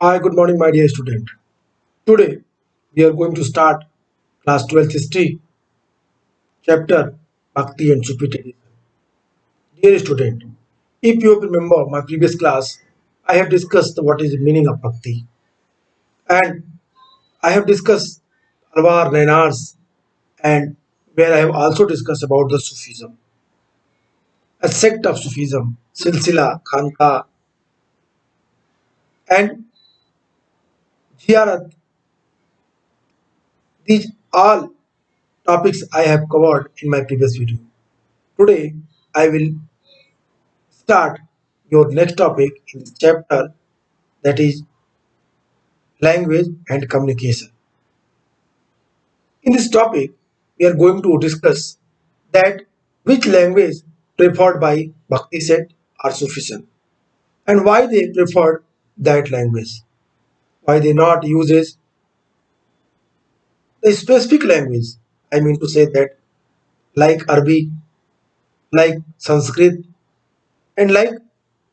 Hi, good morning, my dear student. Today, we are going to start class 12th history, chapter Bhakti and Stupidity. Dear student, if you remember my previous class, I have discussed what is the meaning of Bhakti, and I have discussed Alwar, Nainars, and where I have also discussed about the Sufism, a sect of Sufism, Silsila, Khanka, and Ziyarat. These all topics I have covered in my previous video. Today, I will start your next topic in the chapter, that is language and communication. In this topic, we are going to discuss that which language preferred by Bhakti sect are sufficient and why they preferred that language, why they not uses the specific language. I mean to say that like Arabic, like Sanskrit, and like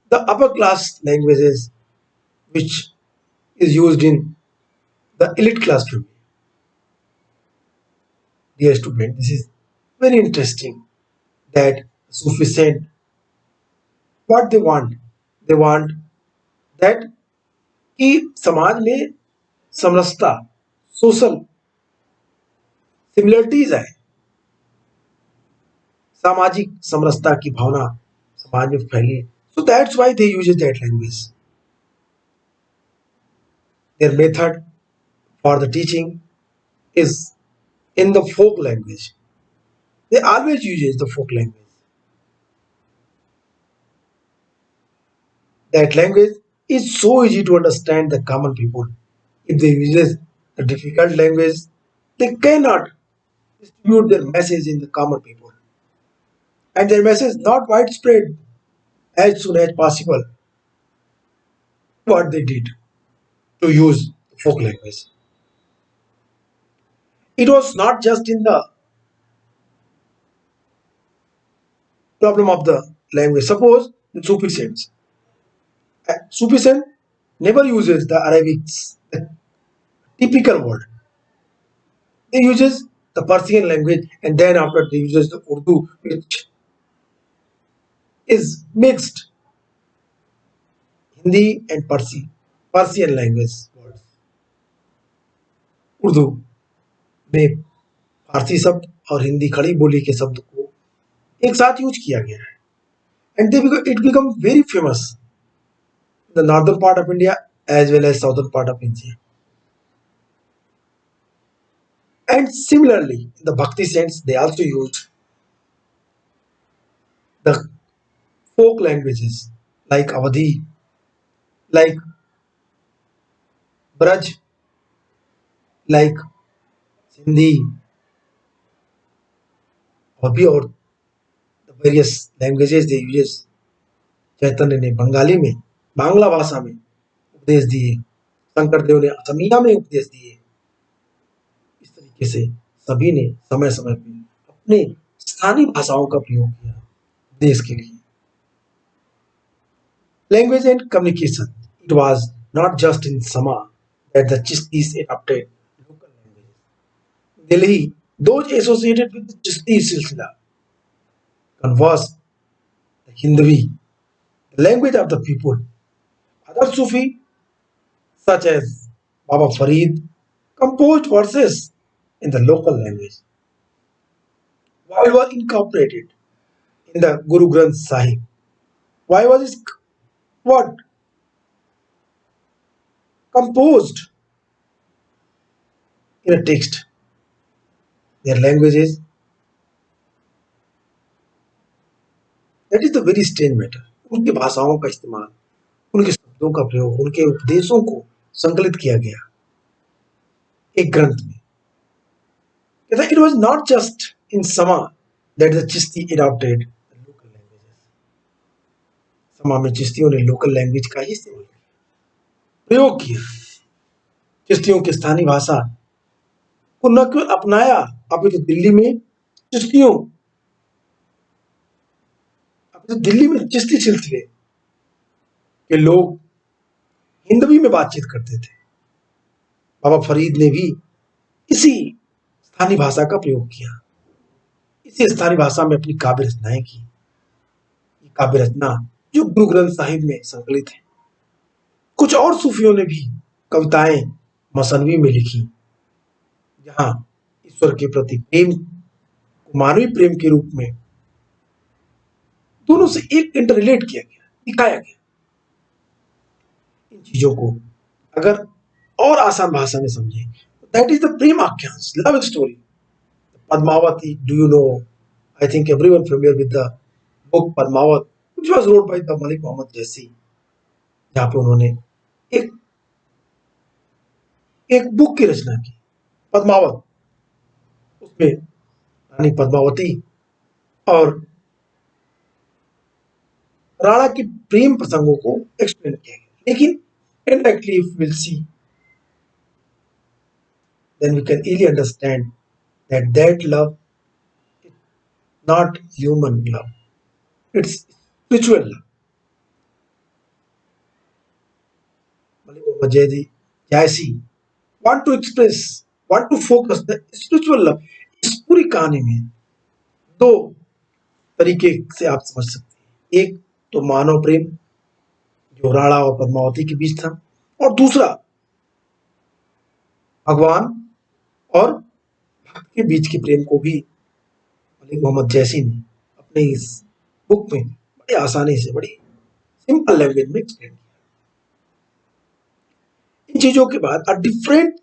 the upper class languages which is used in the elite class family. Dear student, this is very interesting that Sufi said what they want. They want that कि समाज में समरसता social similarities आए सामाजिक समरसता की भावना समाज में फैले so that's why they use that language. Their method for the teaching is in the folk language. They always use the folk language. That language is so easy to understand the common people. If they use the difficult language, they cannot distribute their message in the common people. And their message not widespread as soon as possible. What they did to use folk language. It was not just in the problem of the language. Suppose the Sufisms. Sufism never uses the Arabics, the typical word. They uses the Persian language and then after they uses the Urdu, which is mixed Hindi and Persian language words. Urdu में फारसी शब्द और हिंदी खड़ी बोली के शब्द को एक साथ यूज किया गया है and it become very famous in the northern part of India as well as southern part of India. And similarly, in the Bhakti sense, they also use the folk languages like Awadhi, like Braj, like Sindhi, और भी और the various languages they use. चैतन्य ने बंगाली में बांग्ला भाषा में उपदेश दिए, शंकर देव ने असमिया में उपदेश दिए. इस तरीके से सभी ने समय समय पर अपने स्थानीय भाषाओं का प्रयोग किया देश के लिए. Language and communication. It was not just in Sama that the Chistis adopted local languages. Delhi, those associated with the Chisti Silsila, conversed the Hindvi, the language of the people. Other Sufi, such as Baba Farid, composed verses in the local language, while were incorporated in the Guru Granth Sahib. Why was it what composed in a text? Their languages. That is the very strange matter. उनकी भाषाओं का इस्तेमाल, उनके शब्दों का प्रयोग, उनके उपदेशों को संकलित किया गया एक ग्रंथ में. It was not just in Sama that the Chisti adopted the local languages. समा में चिश्तियों ने लोकल लैंग्वेज का ही इस्तेमाल किया, प्रयोग किया. चिश्तियों की स्थानीय भाषा को न केवल अपनाया, अभी तो दिल्ली में चिश्तियों अभी तो दिल्ली में चिश्ती सिलसिले के लोग हिंदवी में बातचीत करते थे। बाबा फरीद ने भी इसी स्थानीय भाषा का प्रयोग किया, इसी स्थानीय भाषा में अपनी काव्य रचनाएं की। ये काव्य रचना जो गुरु ग्रंथ साहिब में संकलित है। कुछ और सूफियों ने भी कविताएं मसनवी में लिखी, जहां ईश्वर के प्रति प्रेम को मानवीय प्रेम के रूप में दोनों से एक इंटररिलेट किया गया, दिखाया गया। इन चीजों को अगर और आसान भाषा में समझे, दैट इज द प्रेम आख्यान, love story. Padmavati, do you know, I think everyone familiar with the book Padmavat, which was wrote by the Malik Mohammad Jayasi, जहाँ पे उन्होंने एक एक बुक की रचना की, पद्मावत। उसमें रानी पद्मावती और राणा के प्रेम प्रसंगों को एक्सप्लेन किया गया। लेकिन indirectly if we'll see, then we can easily understand that that love is not human love, it's spiritual love. Malik Muhammad Jaisi want to express, want to focus the spiritual love। इस पूरी कहानी में दो तरीके से आप समझ सकते हैं। एक तो मानव प्रेम जो राणा और पद्मावती के बीच था, और दूसरा भगवान और भक्त के बीच के प्रेम को भी मलिक मोहम्मद जैसी ने अपने इस बुक में बड़ी आसानी से, बड़ी सिंपल लैंग्वेज में एक्सप्लेन किया। इन चीजों के बाद a different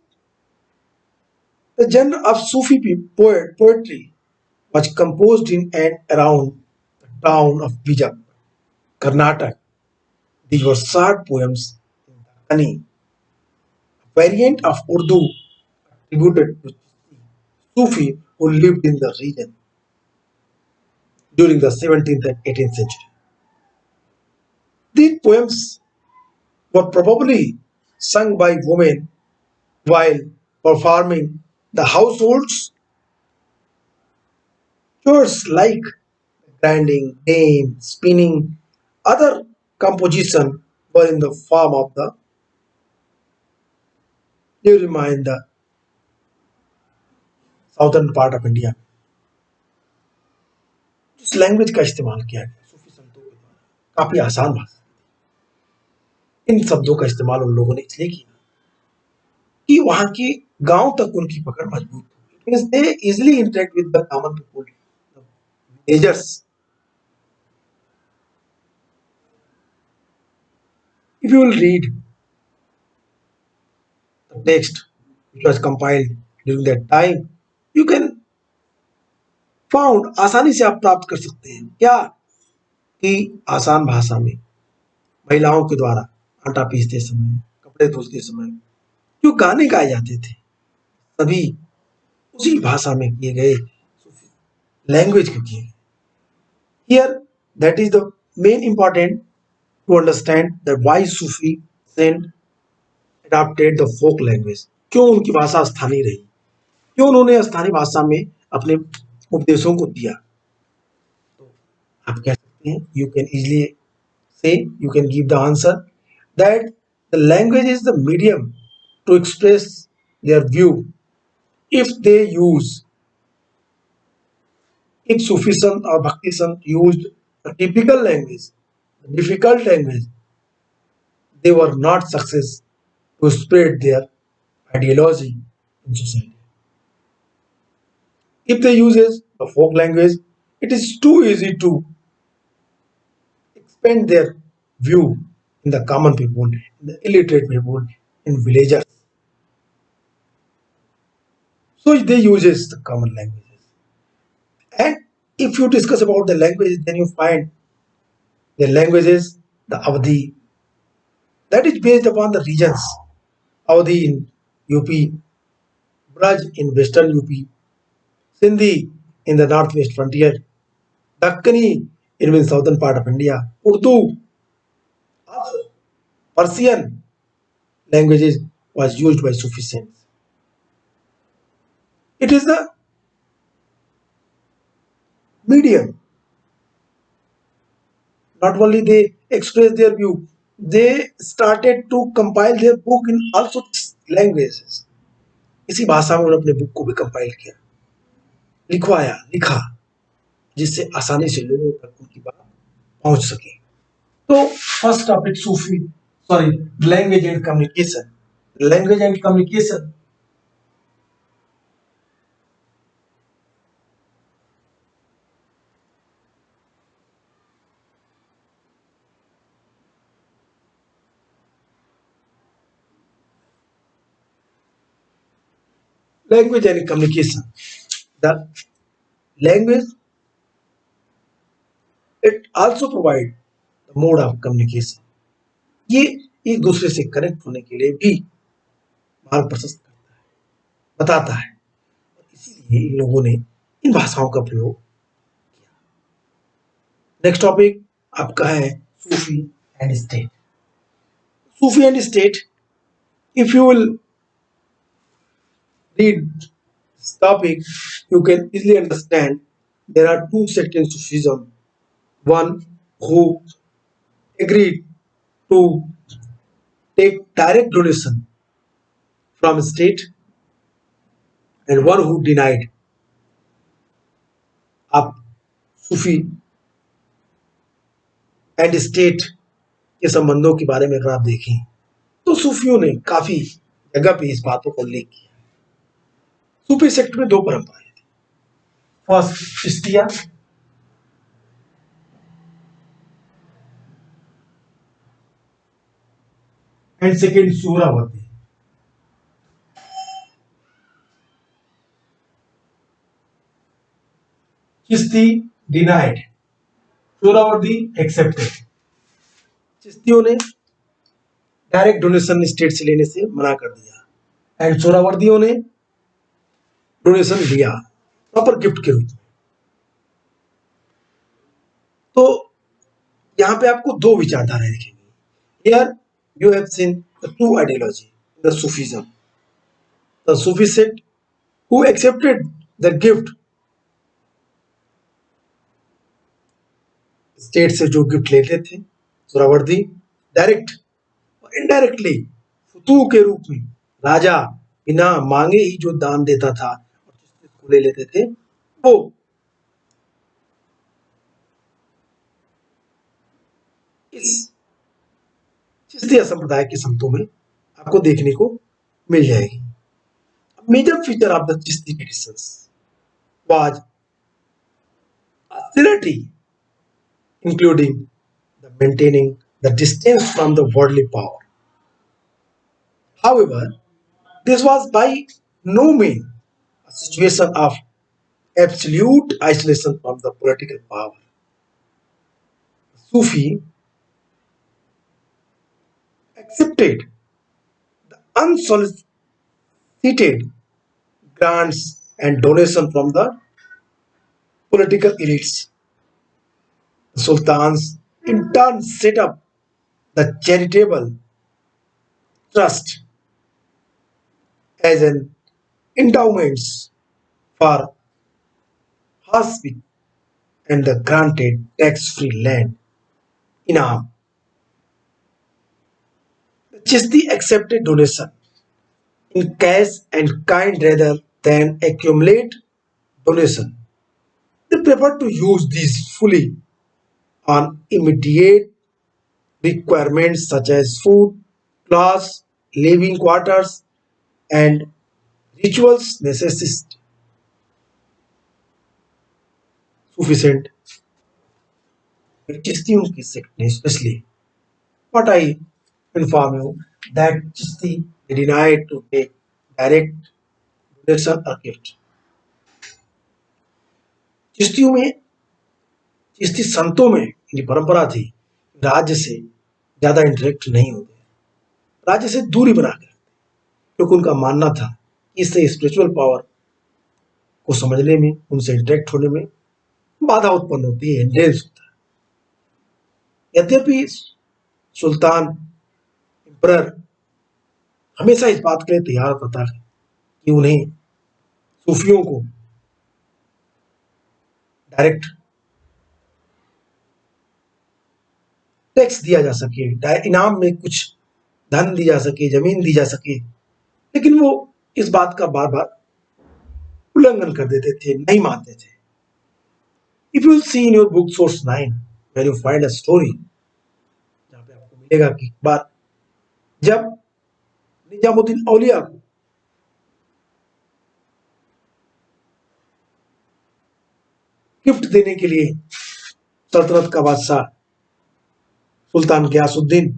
the genre of Sufi poetry was composed in and around the town of Bijapur, Karnataka. These were short poems in Dakkani, a variant of Urdu attributed to Sufi who lived in the region during the 17th and 18th century. These poems were probably sung by women while performing the household's chores like grinding, dyeing, spinning. Other compositions were in the form of the Nirima in the southern part of India। जिस language का इस्तेमाल किया गया सूफी संतों के द्वारा, काफी आसान भाषा। इन शब्दों का इस्तेमाल उन लोगों ने इसलिए किया कि वहां के गांव तक उनकी पकड़ मजबूत हो। It means they easily interact with the common people, the villagers। If you will read the text which was compiled during that time, you can found, आसानी से आप प्राप्त कर सकते हैं क्या, कि आसान भाषा में महिलाओं के द्वारा आटा पीसते समय, कपड़े धोते समय जो गाने गाए जाते थे, सभी उसी भाषा में किए गए, लैंग्वेज के किए। Here that is the main important to understand that why Sufi saint adopted the folk language। क्यों उनकी भाषा स्थानीय रही, क्यों उन्होंने स्थानीय भाषा में अपने उपदेशों को दिया। तो आप कह सकते हैं, you can easily say, you can give the answer that the language is the medium to express their view। if they use, if Sufism or Bhaktism used a typical language, a difficult language, they were not success to spread their ideology in society। If they uses the folk language, it is too easy to expand their view in the common people, in the illiterate people, in villagers। So they uses the common languages। And if you discuss about the languages, then you find the languages, the Avadi, that is based upon the regions. Avadi in UP, Braj in western UP, Sindhi in the northwest frontier, Dakkani in the southern part of India, Urdu, also Persian languages was used by Sufi saints। It is the medium, not only they express their view, They started to compile their book in also these languages. इसी भाषा में उन्होंने अपने book को भी compile किया, लिखवाया, लिखा, जिससे आसानी से लोगों तक उनकी बात पहुंच सके। तो first topic Sufi, sorry, language and communication. Language and communication, language and communication. The language, it also provide the mode of communication. ये एक दूसरे से कनेक्ट होने के लिए भी मार्ग प्रशस्त करता है, बताता है। इसीलिए इन लोगों ने इन भाषाओं का प्रयोग किया। नेक्स्ट टॉपिक आपका है Sufi and state. Sufi and state, if you will read this topic, you can easily understand there are two sects in Sufism. One who agreed to take direct donation from state, and one who denied. आप सूफी and state के संबंधों के बारे में अगर आप देखें तो सूफियों ने काफी जगह पे इस बातों का उल्लेख किया। सूफी सेक्ट में दो परंपराएं थी। First Chishtiya and second Suhrawardi. Chishti denied, Suhrawardi accepted. चिश्तियों ने डायरेक्ट डोनेशन स्टेट से लेने से मना कर दिया एंड सोहरावर्दियों ने डोनेशन लिया प्रॉपर गिफ्ट के रूप में। तो यहाँ पे आपको दो विचारधाराएं दिखेंगी। Here you have seen the two ideology, the Sufism, the Sufi sect who accepted the gift, state से जो गिफ्ट लेते थे सोहरावर्दी डायरेक्ट और इनडायरेक्टली फतूह के रूप में राजा बिना मांगे ही जो दान देता था और जिसको ले लेते थे वो इस चिश्तिया संप्रदाय के संतों में आपको देखने को मिल जाएगी। Major feature of the Chishti traditions was austerity, including the maintaining the distance from the worldly power. However, this was by no means a situation of absolute isolation from the political power. Sufi accepted unsolicited grants and donation from the political elites. The sultans in turn set up the charitable trust as an endowments for hospice and the granted tax-free land inam. The Chisti accepted donation in cash and kind rather than accumulate donation. They prefer to use these fully on immediate requirements such as food, clothes, living quarters, and rituals necessity sufficient. Chistiyon ki sect ne especially what I inform you that Chisti denied to take direct donation or gift. चिश्तियों में, चिश्ती संतों में इनकी परंपरा थी राज्य से ज्यादा interact नहीं होते, राज्य से दूरी बना के रखते, क्योंकि उनका मानना था कि इससे स्पिरिचुअल पावर को समझने में, उनसे इंटरेक्ट होने में बाधा उत्पन्न होती है, हिंड्रेंस होता है। यद्यपि सुल्तान एम्परर हमेशा इस बात के लिए तैयार होता है कि उन्हें सूफियों को डायरेक्ट टैक्स दिया जा सके, इनाम में कुछ धन दी जा सके, जमीन दी जा सके, लेकिन वो इस बात का बार बार उल्लंघन कर देते थे, नहीं मानते थे। If you see in your book source 9 when you find a story, जहाँ पे आपको मिलेगा कि एक बार जब निजामुद्दीन औलिया को गिफ्ट देने के लिए सल्तनत का बादशाह सुल्तान गयासुद्दीन,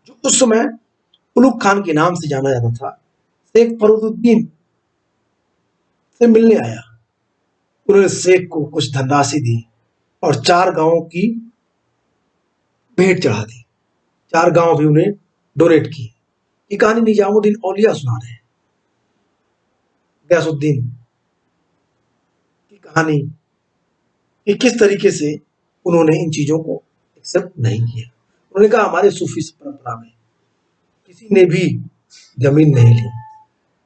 जो उस समय उलुग खान के नाम से जाना जाता था, शेख फरूदुद्दीन से मिलने आया। उन्होंने शेख को कुछ धनराशि दी और 4 गांवों की भेंट चढ़ा दी। 4 गांव भी उन्हें डोनेट किए। ये कहानी निजामुद्दीन औलिया सुना रहे हैं। गयासुद्दीन की कहानी कि किस तरीके से उन्होंने इन चीजों को एक्सेप्ट नहीं किया। उन्होंने कहा हमारे सूफी परंपरा में किसी ने भी जमीन नहीं ली।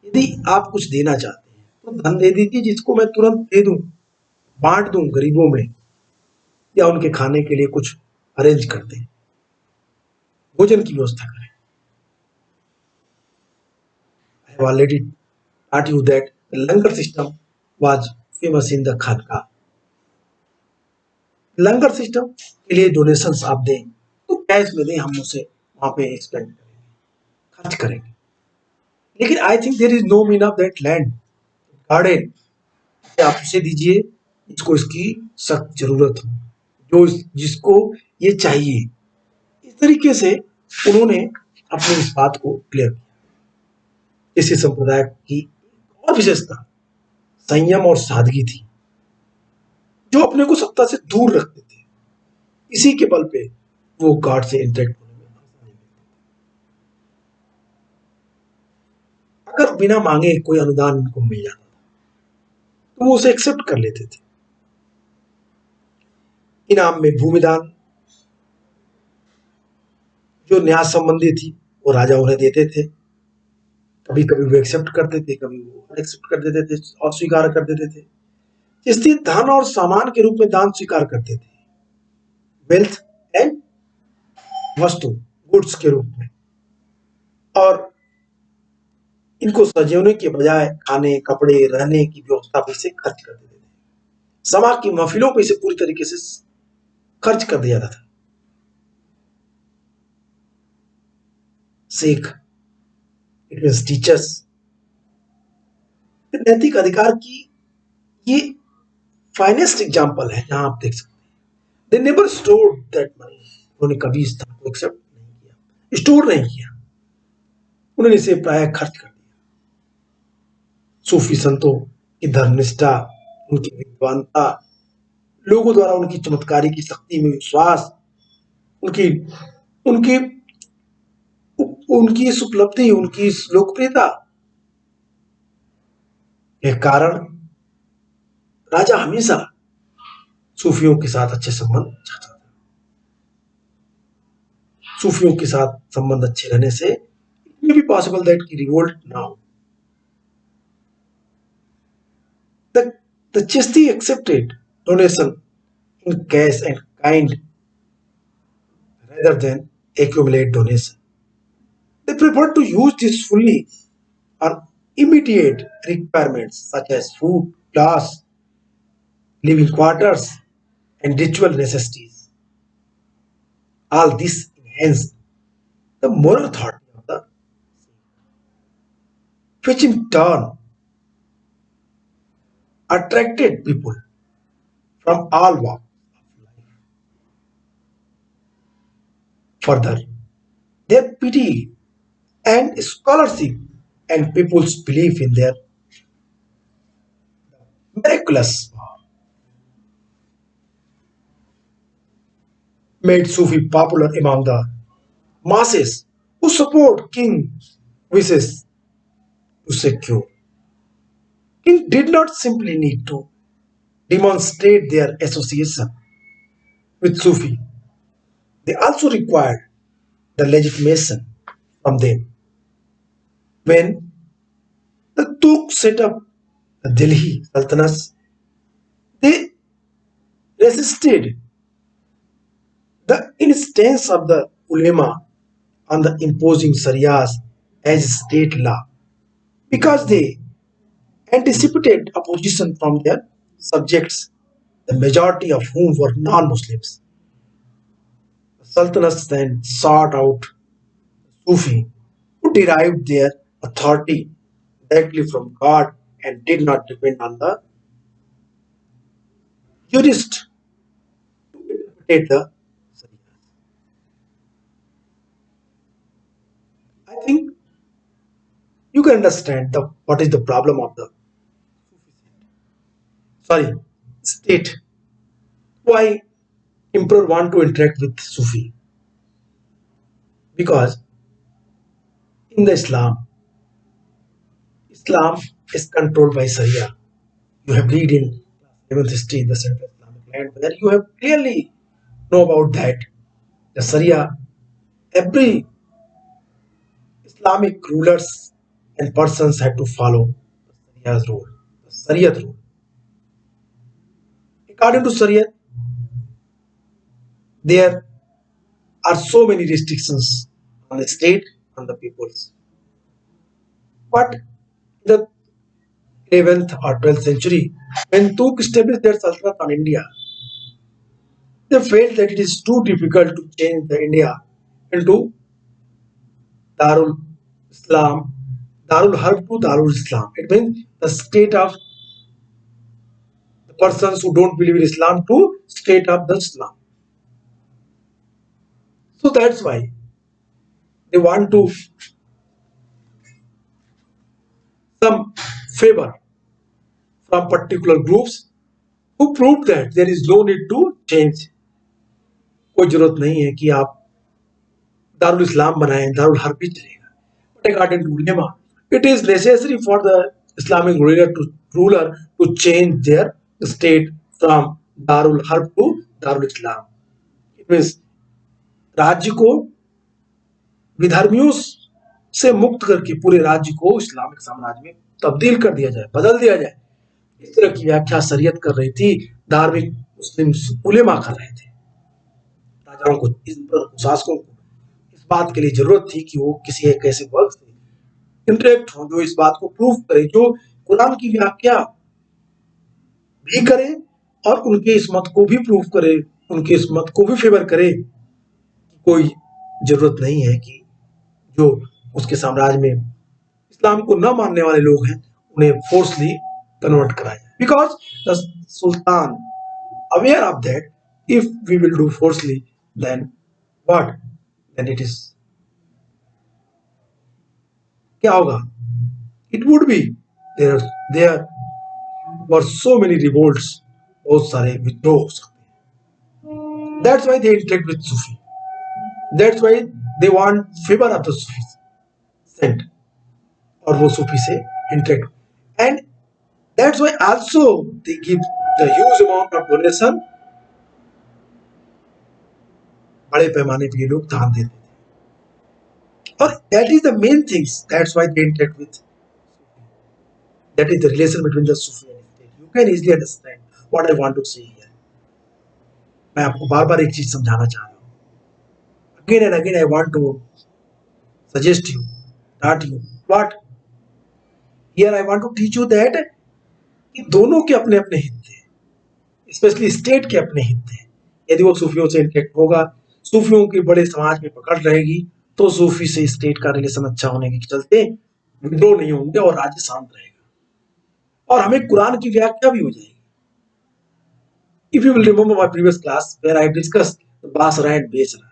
यदि आप कुछ देना चाहते हैं तो धन दे दीजिए, जिसको मैं तुरंत दे दूं, बांट दूं गरीबों में, या उनके खाने के लिए कुछ अरेंज कर दें, भोजन की व्यवस्था करें। I have already taught you that the langar system was famous in the khanqah. Langar system के लिए डोनेशंस आप दें तो कैश में दें, हम उसे वहां पे एक्सपेंड करेंगे, खर्च करेंगे। लेकिन I think there is no mean of that land garden, आप उसे दीजिए जिसको इसकी सख्त जरूरत हो, जो जिसको ये चाहिए। इस तरीके से उन्होंने अपनी इस बात को क्लियर किया। इसी संप्रदाय की और विशेषता संयम और सादगी थी, जो अपने को सत्ता से दूर रखते थे। इसी के बल पे वो गॉड से इंटरेक्ट होने में आसानी मिलती। अगर बिना मांगे कोई अनुदान उनको मिल जाता था तो वो उसे एक्सेप्ट कर लेते थे। इनाम में भूमिदान जो न्याय संबंधी थी वो राजा उन्हें देते थे। कभी कभी वो एक्सेप्ट करते थे, कभी वो अनएक्सेप्ट कर देते थे और स्वीकार कर देते थे। इसलिए धन और सामान के रूप में दान स्वीकार करते थे, वेल्थ एंड वस्तु, गुड्स के रूप में। और इनको सजोने के बजाय खाने, कपड़े, रहने की व्यवस्था पे इसे खर्च कर देते थे। समा की महफिलों पे इसे पूरी तरीके से खर्च कर दिया जाता था। शेख, इट मीन्स टीचर्स, नैतिक अधिकार की ये फाइनेस्ट एग्जाम्पल है, जहां आप देख सकते हैं। They never stored that money, उन्होंने कभी इस धन को एक्सेप्ट नहीं किया, स्टोर नहीं किया, उन्होंने इसे प्राय खर्च कर दिया। सूफी संतों की धर्मनिष्ठा, उनकी विद्वानता, लोगों द्वारा उनकी चमत्कारी की शक्ति में विश्वास, उनकी उनकी उनकी इस उपलब्धि, उनकी इस लोकप्रियता के कारण राजा हमेशा सूफियों के साथ अच्छे संबंध चाहता था। सूफियों के साथ संबंध अच्छे रहने से it may be possible that की revolt now the Chisti accepted donation in cash and kind rather than accumulate donation. They preferred to use this fully on immediate requirements such as food, clothes, living quarters, and ritual necessities. All this enhanced the moral authority of the, which in turn attracted people from all walks of life. Further, their pity and scholarship and people's belief in their miraculous made Sufi popular among the masses who support King wishes to secure. King did not simply need to demonstrate their association with Sufi, they also required the legitimation from them. When the Turks set up the Delhi Sultanate, they resisted The instance of the ulema on the imposing Sharias as state law because they anticipated opposition from their subjects, the majority of whom were non-Muslims. The Sultanates then sought out Sufi, who derived their authority directly from God and did not depend on the jurist to interpret the Sharia. I think you can understand the what is the problem of the sorry state. Why emperor want to interact with Sufi? Because in the Islam is controlled by Sharia. You have read in 11th history the Central Islamic land where you have clearly know about that. The Sharia, every Islamic rulers and persons had to follow the Sharia's rule, the Shariat rule. According to Sharia, there are so many restrictions on the state, on the peoples. But in the 11th or 12th century, when Turk established their Sultanate on India, they felt that it is too difficult to change the India into Darul Islam, Darul Harb to Darul Islam. It means the state of the persons who don't believe in Islam to state of the Islam. So that's why they want to some favor from particular groups who proved that there is no need to change. कोई जरूरत नहीं है कि आप दारुल इस्लाम बनाएं, Darul herb भी चलेगा. But according to ulema, it is necessary for the Islamic ruler to change their state from Darul Harb to Darul Islam. It means राज्य को विधर्मियों से मुक्त करके पूरे राज्य को इस्लामिक साम्राज्य में तब्दील कर दिया जाए, बदल दिया जाए. इस तरह की व्याख्या शरीयत कर रही थी, धार्मिक मुस्लिम उलेमा कर रहे थे. राजाओं को, शासकों को इस बात के लिए जरूरत थी कि वो किसी एक ऐसे वर्ग से इंटरेक्ट हो जो इस बात को प्रूव करे, जो कुरान की व्याख्या भी करे और उनके इस मत को भी प्रूव करे, उनके इस मत को भी फेवर करे कि कोई जरूरत नहीं है कि जो उसके साम्राज्य में इस्लाम को न मानने वाले लोग हैं उन्हें फोर्सली कन्वर्ट कराया. Because the sultan aware of that if we will do forcefully, then what? Then it is क्या होगा? It would be there were so many revolts, बहुत सारे विद्रोह हो सकते हैं. That's why they interact with Sufi. That's why they want favor of the Sufis sent और वो सूफी से interact. And that's why also they give the huge amount of donation. बड़े पैमाने पे ये लोग दान देते थे. और that is the main things. That's why they interact with. That is the relation between the Sufi and state. You can easily understand what I want to say here. मैं आपको बार-बार एक चीज समझाना चाह रहा हूँ. Again and again I want to suggest you, not you. What? Here I want to teach you that कि दोनों के अपने अपने हित थे, स्पेशली स्टेट के अपने हित थे. यदि वो सूफियों से इंटरेक्ट होगा, सूफियों की बड़े समाज में पकड़ रहेगी, तो सूफी से स्टेट का रिलेशन अच्छा होने के चलते विद्रोह नहीं होंगे और राज्य शांत रहेगा और हमें कुरान की व्याख्या भी हो जाएगी. If you will remember my previous class where I discussed the Basra and Besra.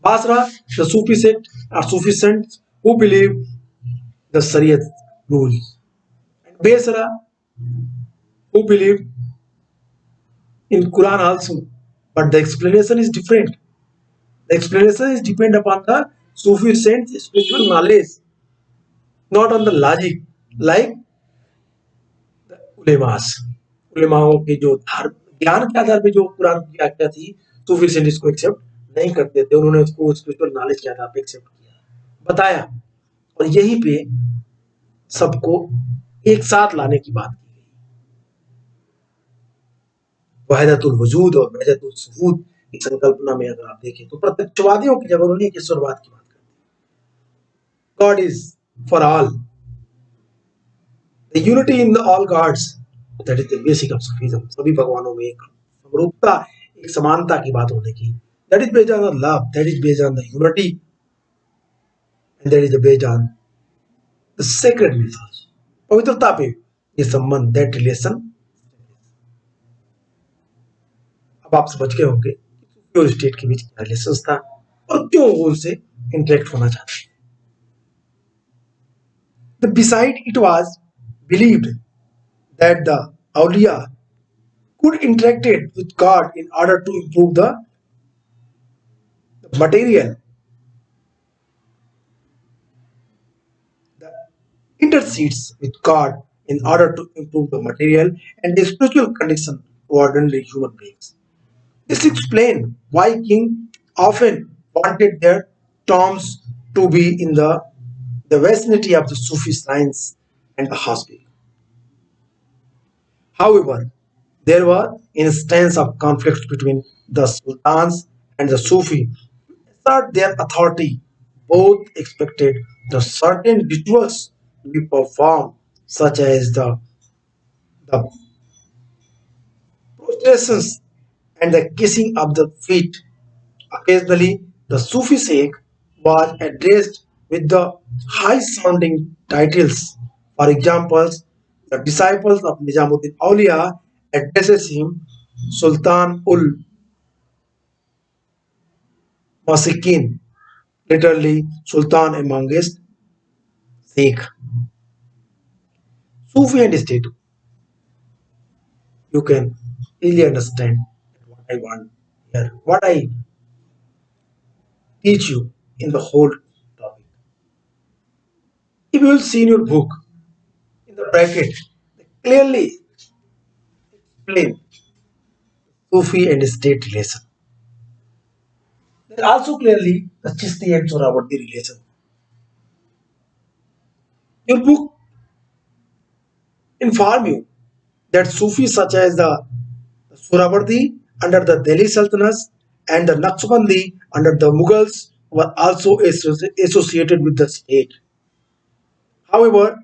Basra, the Sufi sect are Sufi saints who believe the Sharia rules. And Besra, who believe in Quran also, but the explanation is different. The explanation is depend upon the Sufi saints' spiritual knowledge, not on the logic, like the ulemas. उलेमाओं के जो ज्ञान के आधार पे जो कुरान की व्याख्या थी, Sufi saint इसको एक्सेप्ट नहीं करते थे. उन्होंने उसको स्पिरिचुअल नॉलेज के आधार पे एक्सेप्ट किया, बताया, और यहीं पे सबको एक साथ लाने की बात की गई. वहदतुल वजूद और वहदतुल सुहूद एक संकल्पना में अगर आप देखें तो प्रत्यक्षवादियों की जब उन्होंने ईश्वरवाद की बात करी, God is for all, the unity in the all gods, that is the basic of Sufism. सभी भगवानों में एक समरूपता, एक समानता की बात होने की, that is based on the love, that is based on the unity, and that is based on the sacred mythology, पवित्रता पे ये संबंध, दैट रिलेशन। अब आप समझ गए होंगे और स्टेट के बीच क्या रिलेशन था और क्यों वो उनसे इंटरेक्ट होना चाहते थे। Beside it was believed that the awliya could interact with God in order to improve the material, the intercedes with God in order to improve the material and the spiritual condition of ordinary human beings. This explains why King often wanted their tombs to be in the vicinity of the Sufi shrines and the hospital. However, there were instances of conflict between the sultans and the Sufi to assert their authority. Both expected the certain rituals to be performed, such as the prostrations and the kissing of the feet. Occasionally, the Sufi Sheikh was addressed with the high sounding titles. For example, the disciples of Nizamuddin Auliya addresses him Sultan ul Masikin, literally Sultan amongst Sheikh. Sufi and state, you can easily understand what I want here, what I teach you in the whole topic. If you will see in your book, in the bracket, they clearly explain Sufi and state relation. There also clearly the Chishti and Sohrawardi relation. Your book inform you that Sufis such as the Sohrawardi under the Delhi Sultanate and the Naqshbandi under the Mughals were also associated with the state. However,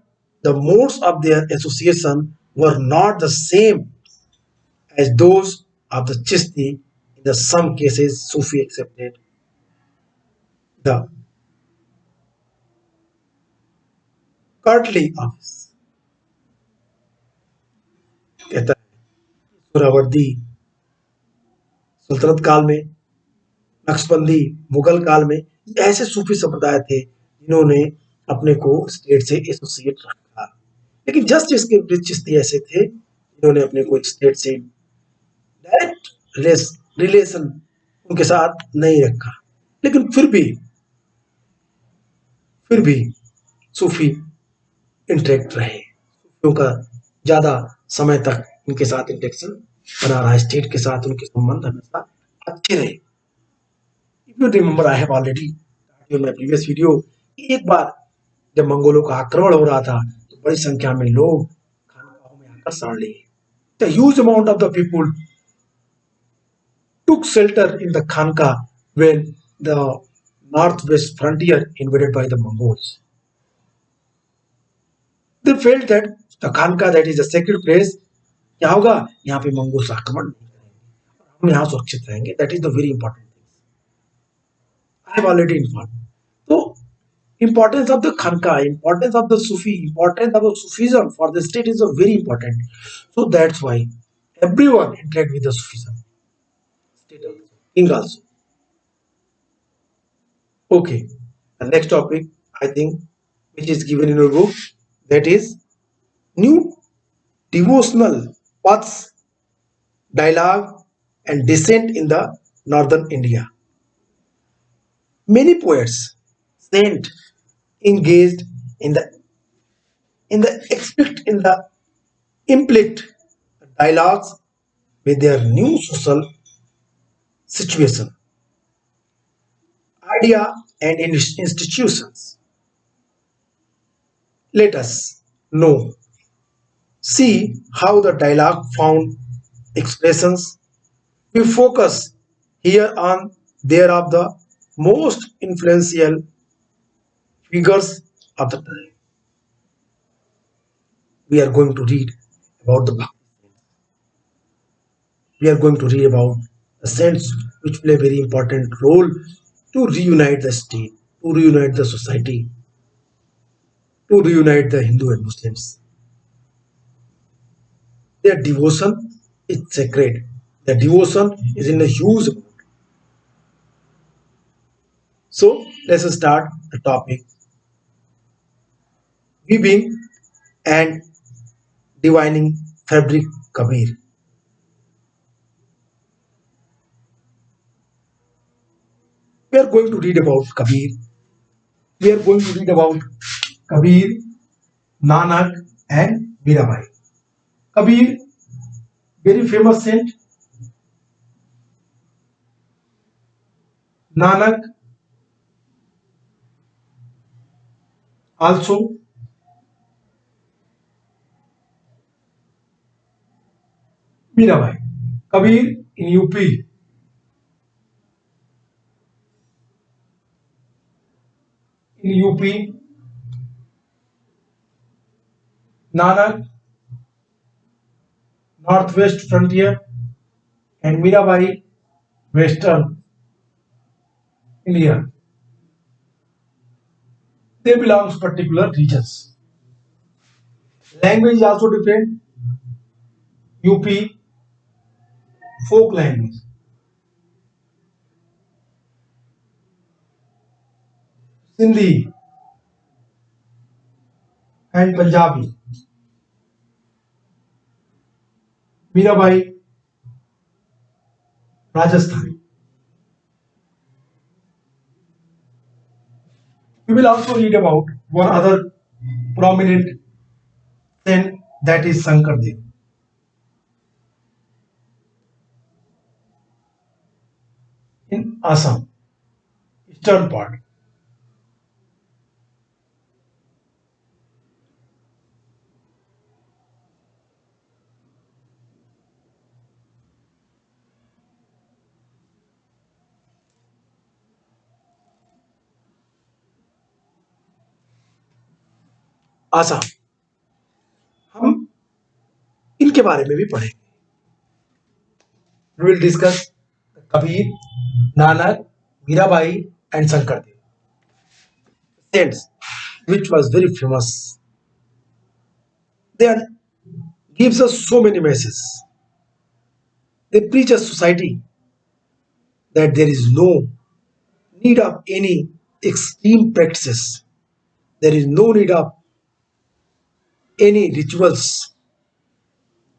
the modes of their association were not the same as those of the Chishti. In the some cases, Sufi accepted the courtly office. कहता है सोहरावर्दी सल्तनत काल में, नक्शबंदी मुगल काल में, ऐसे सूफी संप्रदाय थे जिन्होंने अपने को स्टेट से एसोसिएट रखा। लेकिन जस्ट इसके विपरीत चिश्ती ऐसे थे जिन्होंने अपने को एक स्टेट से डायरेक्ट रिलेशन उनके साथ नहीं रखा। लेकिन फिर भी सूफी इंटरेक्ट रहे, सूफियों का ज्यादा समय तक इनके साथ इंटरेक्शन बना रहा, स्टेट के साथ उनके संबंध हमेशा अच्छे रहे। If you remember, I have already in my previous video, एक बार जब मंगोलों का आक्रमण हो रहा था तो बड़ी संख्या में लोग खानकाहों में आकर शरण लिए। The huge amount of the people took shelter in the Khanka when the northwest frontier invaded by the Mongols. They felt that the Khanka, that is a sacred place, क्या होगा यहाँ पे मंगोल आक्रमण नहीं करेंगे, हम यहाँ सुरक्षित रहेंगे। That is the very important thing. I have already informed. So importance of the Khanka, importance of the Sufi, importance of the Sufism for the state is a very important. So that's why everyone interact with the Sufism. State also, king also. Okay, the next topic I think which is given in your book, that is new devotional paths, dialogue and descent in the northern India. Many poets, saint engaged in the implicit dialogues with their new social situation, idea and institutions. Let us know, see how the dialogue found expressions. We focus Here on there are the most influential figures of the time. We are going to read about the Bhakti. We are going to read about the saints which play a very important role to reunite the state, to reunite the society, to reunite the Hindu and Muslims. Their devotion is sacred. Their devotion is in a huge amount. So let's start the topic weaving and divining fabric Kabir. We are going to read about Kabir. We are going to read about Kabir, Nanak, and Mirabai. Kabir, very famous saint. Nanak, also Mirabai. Kabir in UP, in UP, Nanak, Northwest Frontier, and Mirabai, Western India. They belong to particular regions. Language is also different. UP, folk language. Sindhi and Punjabi. Mirabai, Rajasthan. We will also read about one other prominent saint, that is Sankardev in Assam, eastern part. Assam हम इनके बारे में भी पढ़ेंगे. We will discuss Kabir, Nanak, Mirabai, and Sankardev. Saints, which was very famous. They are, gives us so many messages. They preach a society that there is no need of any extreme practices. There is no need of any rituals,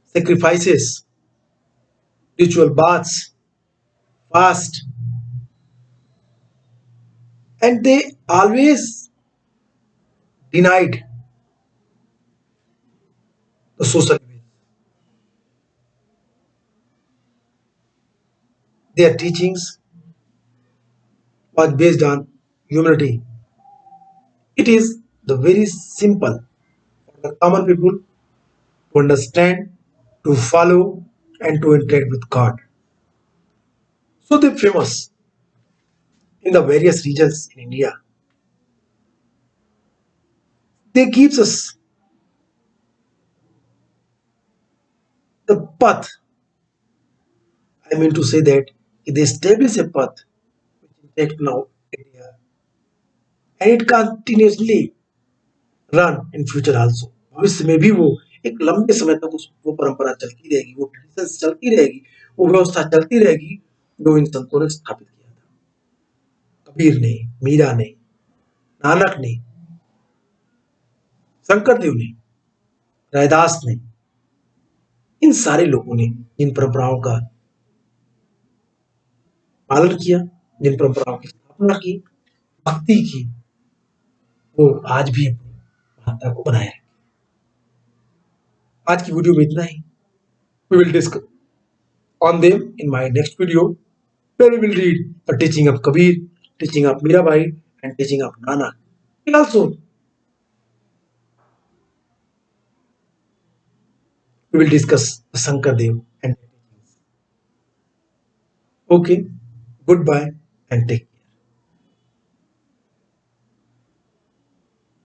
sacrifices, ritual baths, fast, and they always denied the social evil. Their teachings was based on humanity. It is the very simple for the common people to understand, to follow, and to interact with God. So they're famous in the various regions in India. They gives us the path. I mean to say that they establish a path which is take now India, and it continuously run in future also. भविष्य में भी वो एक लंबे समय तक वो परंपरा चलती रहेगी, वो ट्रेडिशन चलती रहेगी, वो व्यवस्था चलती रहेगी जो इन संतों ने स्थापित किया था. कबीर ने, मीरा ने, नानक ने, शंकरदेव ने, रैदास ने, इन सारे लोगों ने इन परंपराओं का पालन किया, जिन परंपराओं की स्थापना की, भक्ति की, वो आज भी अपनी महत्ता को बनाए रखे. आज की वीडियो में इतना ही. We will discuss on them in my next video, where we will read the teaching of Kabir, teaching of Mirabai, and teaching of Nanak. And also, we will discuss Sankardev and their teachings. Okay. Goodbye and take care.